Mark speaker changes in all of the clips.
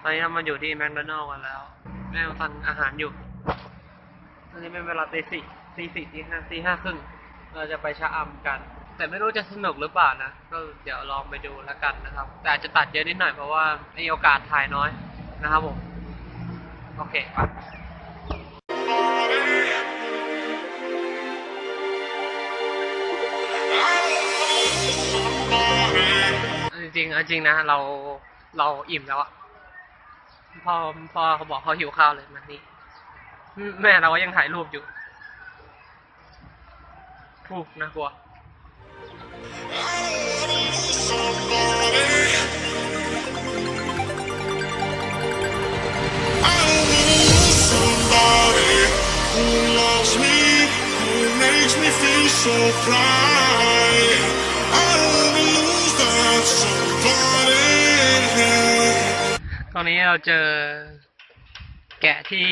Speaker 1: อนนี้เรามาอยู่ที่แมคโดนัลด์กันแล้วแม่สั่งอาหารอยู่ตอนนี้เป็นเวลาตีสี่ตีห้าครึ่งเราจะไปชะอำกัน แต่ไม่รู้จะสนุกหรือเปล่านะก็เดี๋ยวลองไปดูแล้วกันนะครับ แต่อาจจะตัดเยอะนิดหน่อยเพราะว่ามีโอกาสถ่ายน้อยนะครับผมโอเคไปจริงนะเราอิ่มแล้วอะพ่อเขาบอกเขาหิวข้าวเลยมันนี่แม่เราก็ยังถ่ายรูปอยู่ถูกนะกลัวตอนนี้เราเจอแกะที่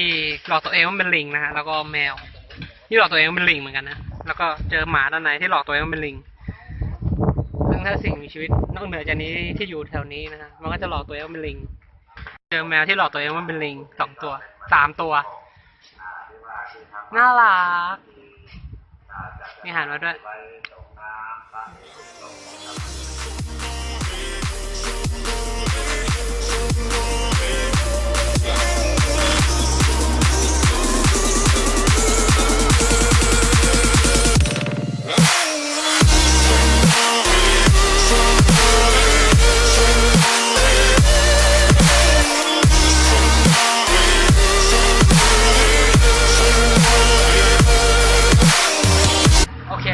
Speaker 1: หลอกตัวเองว่าเป็นลิงนะฮะแล้วก็แมวที่หลอกตัวเองว่าเป็นลิงเหมือนกันนะแล้วก็เจอหมาด้านในที่หลอกตัวเองว่าเป็นลิงซึ่งถ้าสิ่งมีชีวิตนอกเหนือจากนี้ที่อยู่แถวนี้นะฮะมันก็จะหลอกตัวเองว่าเป็นลิงเจอแมวที่หลอกตัวเองว่าเป็นลิง2 ตัว 3 ตัวน่ารักมีอาหารมาด้วย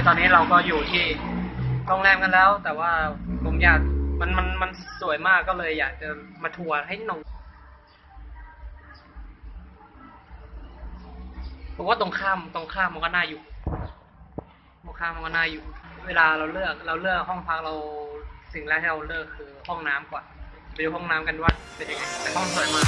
Speaker 1: ตอนนี้เราก็อยู่ที่โรงแรมกันแล้วแต่ว่าผมอยากมันสวยมากก็เลยอยากจะมาทัวร์ให้น้องผมว่าตรงข้ามมันก็น่าอยู่ตรงข้ามมันก็น่าอยู่เวลาเราเลือกห้องพักเราสิ่งแรกที่เราเลือกคือห้องน้ำก่อนไปดูห้องน้ำกันว่าเป็นยังไงแต่ห้องสวยมาก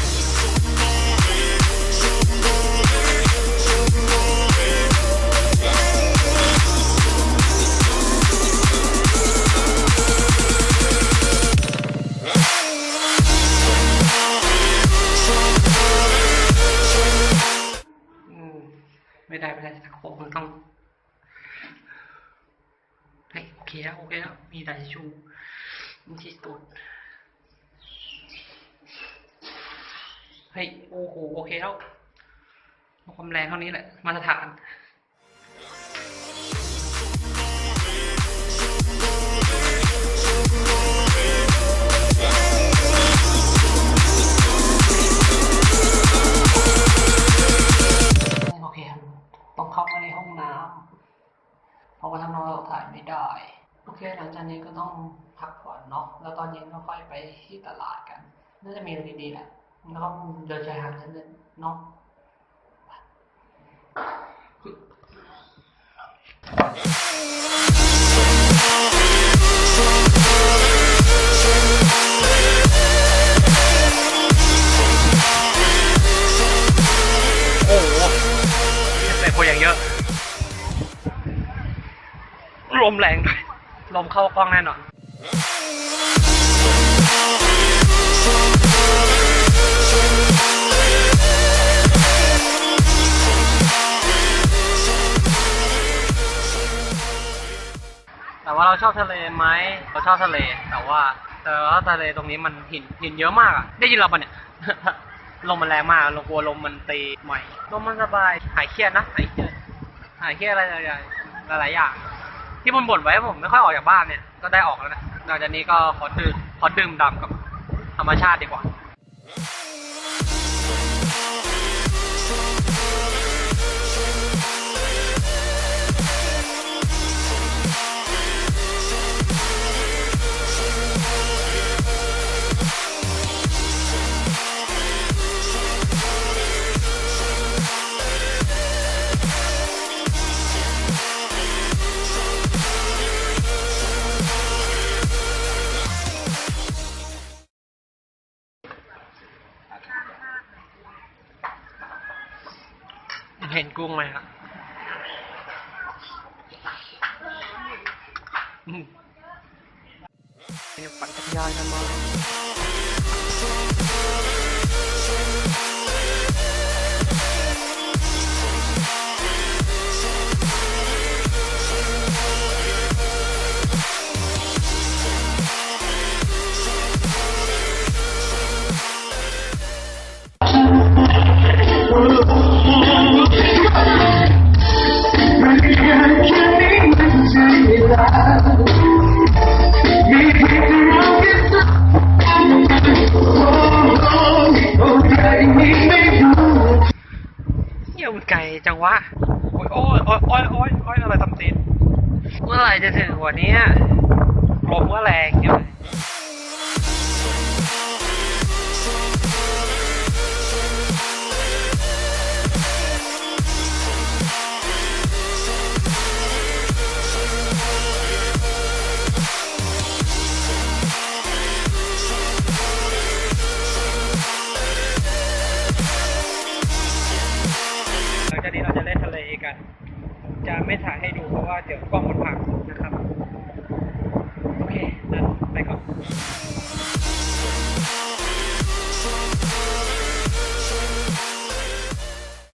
Speaker 1: ไม่ได้สักโคมันต้องเฮ้ยโอเคแล้วมีแต่ชูที่สุดเฮ้ยโอ้โหโอเคแล้วความแรงเท่านี้แหละมาตรฐานต้องเข้ามาในห้องน้ำเพราะว่าทางนอกเราถ่ายไม่ได้โอเคหลังจากนี้ก็ต้องพักผ่อนเนาะแล้วตอนเย็นก็ค่อยไปที่ตลาดกันน่าจะมีอะไรดีๆแหละแล้วก็เดินชายหาดกันเนาะโอ้โหแต่คนอย่างเยอะลมแรงด้วยลมเข้ากล้องแน่นอนแต่ว่าเราชอบทะเลไหมเราชอบทะเลแต่ว่าทะเลตรงนี้มันหินเยอะมากอ่ะได้ยินเราปะเนี่ย ลมมันแรงมากเรากลัวลมมันตีใหม่ลมมันสบายหายเครียดนะหายเครียดอะไรหลายอย่างที่ผมบ่นไว้ผมไม่ค่อยออกจากบ้านเนี่ยก็ได้ออกแล้วนะหลังจากนี้ก็ขอดื่มด่ำกับธรรมชาติดีกว่าเห็นกุ้งไหมครับปั่นจักรยานกันมา โอ้ยโอ้ยโอ้ยโอ้ยโอ้ยโอ้ยอะไรทำตีนเมื่อไหร่จะถึงวันนี้ลมก็แรงอยู่หลังจากนี้เราจะเล่นทะเลกัน จะไม่ถ่ายให้ดูเพราะว่าเดี๋ยวกล้องมันพังนะครับ โอเคนั้นไปก่อน